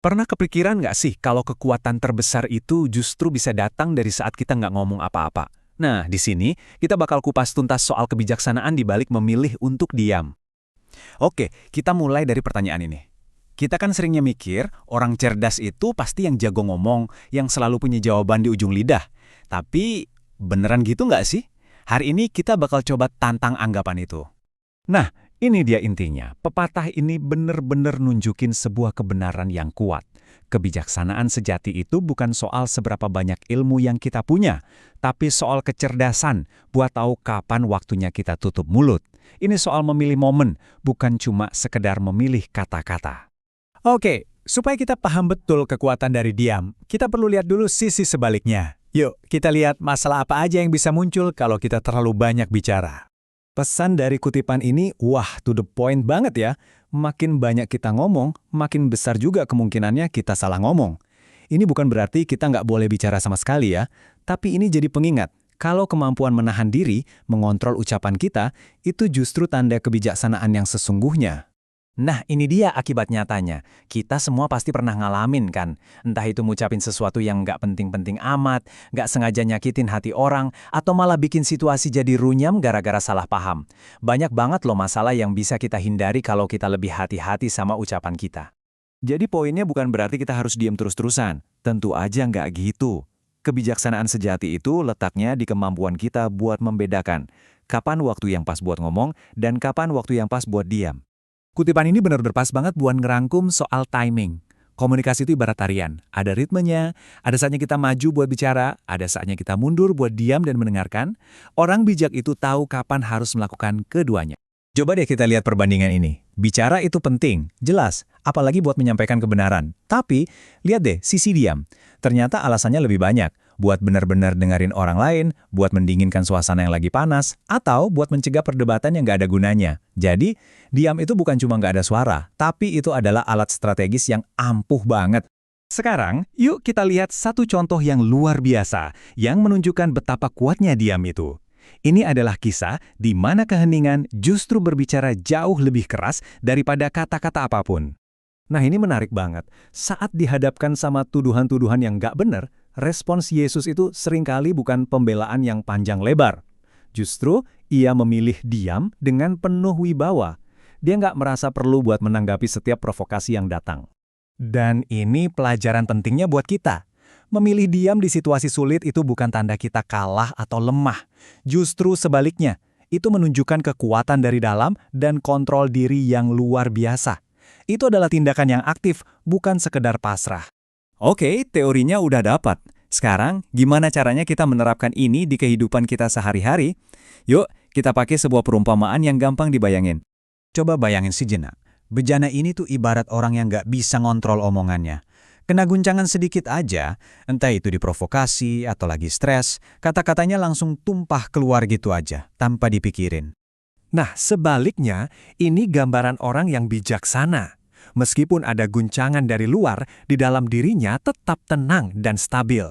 Pernah kepikiran nggak sih kalau kekuatan terbesar itu justru bisa datang dari saat kita nggak ngomong apa-apa? Nah, di sini kita bakal kupas tuntas soal kebijaksanaan di balik memilih untuk diam. Oke, kita mulai dari pertanyaan ini. Kita kan seringnya mikir, orang cerdas itu pasti yang jago ngomong, yang selalu punya jawaban di ujung lidah. Tapi, beneran gitu nggak sih? Hari ini kita bakal coba tantang anggapan itu. Nah, ini dia intinya. Pepatah ini bener-bener nunjukin sebuah kebenaran yang kuat. Kebijaksanaan sejati itu bukan soal seberapa banyak ilmu yang kita punya, tapi soal kecerdasan buat tahu kapan waktunya kita tutup mulut. Ini soal memilih momen, bukan cuma sekedar memilih kata-kata. Oke, supaya kita paham betul kekuatan dari diam, kita perlu lihat dulu sisi sebaliknya. Yuk, kita lihat masalah apa aja yang bisa muncul kalau kita terlalu banyak bicara. Pesan dari kutipan ini, wah, to the point banget ya. Makin banyak kita ngomong, makin besar juga kemungkinannya kita salah ngomong. Ini bukan berarti kita nggak boleh bicara sama sekali ya, tapi ini jadi pengingat. Kalau kemampuan menahan diri, mengontrol ucapan kita, itu justru tanda kebijaksanaan yang sesungguhnya. Nah, ini dia akibat nyatanya. Kita semua pasti pernah ngalamin kan? Entah itu ngucapin sesuatu yang nggak penting-penting amat, nggak sengaja nyakitin hati orang, atau malah bikin situasi jadi runyam gara-gara salah paham. Banyak banget loh masalah yang bisa kita hindari kalau kita lebih hati-hati sama ucapan kita. Jadi poinnya bukan berarti kita harus diam terus-terusan. Tentu aja nggak gitu. Kebijaksanaan sejati itu letaknya di kemampuan kita buat membedakan kapan waktu yang pas buat ngomong dan kapan waktu yang pas buat diam. Kutipan ini benar-benar pas banget buat ngerangkum soal timing. Komunikasi itu ibarat tarian. Ada ritmenya, ada saatnya kita maju buat bicara, ada saatnya kita mundur buat diam dan mendengarkan. Orang bijak itu tahu kapan harus melakukan keduanya. Coba deh kita lihat perbandingan ini. Bicara itu penting, jelas, apalagi buat menyampaikan kebenaran. Tapi, lihat deh sisi diam. Ternyata alasannya lebih banyak. Buat benar-benar dengerin orang lain, buat mendinginkan suasana yang lagi panas, atau buat mencegah perdebatan yang nggak ada gunanya. Jadi, diam itu bukan cuma nggak ada suara, tapi itu adalah alat strategis yang ampuh banget. Sekarang, yuk kita lihat satu contoh yang luar biasa, yang menunjukkan betapa kuatnya diam itu. Ini adalah kisah di mana keheningan justru berbicara jauh lebih keras daripada kata-kata apapun. Nah, ini menarik banget. Saat dihadapkan sama tuduhan-tuduhan yang nggak benar, respons Yesus itu seringkali bukan pembelaan yang panjang lebar. Justru, ia memilih diam dengan penuh wibawa. Dia nggak merasa perlu buat menanggapi setiap provokasi yang datang. Dan ini pelajaran pentingnya buat kita. Memilih diam di situasi sulit itu bukan tanda kita kalah atau lemah. Justru sebaliknya, itu menunjukkan kekuatan dari dalam dan kontrol diri yang luar biasa. Itu adalah tindakan yang aktif, bukan sekedar pasrah. Oke, teorinya udah dapat. Sekarang, gimana caranya kita menerapkan ini di kehidupan kita sehari-hari? Yuk, kita pakai sebuah perumpamaan yang gampang dibayangin. Coba bayangin sejenak. Bejana ini tuh ibarat orang yang nggak bisa ngontrol omongannya. Kena guncangan sedikit aja, entah itu diprovokasi atau lagi stres, kata-katanya langsung tumpah keluar gitu aja, tanpa dipikirin. Nah, sebaliknya, ini gambaran orang yang bijaksana. Meskipun ada guncangan dari luar, di dalam dirinya tetap tenang dan stabil.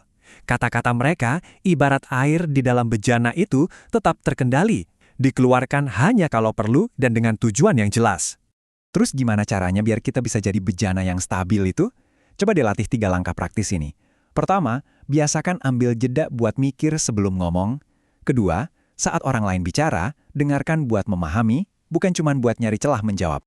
Kata-kata mereka, ibarat air di dalam bejana itu, tetap terkendali, dikeluarkan hanya kalau perlu dan dengan tujuan yang jelas. Terus gimana caranya biar kita bisa jadi bejana yang stabil itu? Coba dilatih 3 langkah praktis ini. Pertama, biasakan ambil jeda buat mikir sebelum ngomong. Kedua, saat orang lain bicara, dengarkan buat memahami, bukan cuma buat nyari celah menjawab.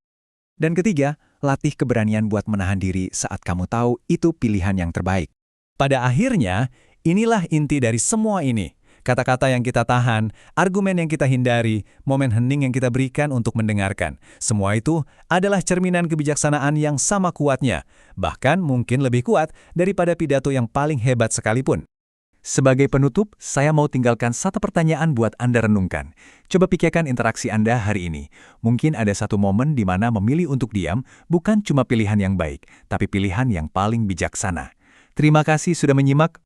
Dan ketiga, latih keberanian buat menahan diri saat kamu tahu itu pilihan yang terbaik. Pada akhirnya, inilah inti dari semua ini. Kata-kata yang kita tahan, argumen yang kita hindari, momen hening yang kita berikan untuk mendengarkan. Semua itu adalah cerminan kebijaksanaan yang sama kuatnya, bahkan mungkin lebih kuat daripada pidato yang paling hebat sekalipun. Sebagai penutup, saya mau tinggalkan satu pertanyaan buat Anda renungkan. Coba pikirkan interaksi Anda hari ini. Mungkin ada satu momen di mana memilih untuk diam bukan cuma pilihan yang baik, tapi pilihan yang paling bijaksana. Terima kasih sudah menyimak.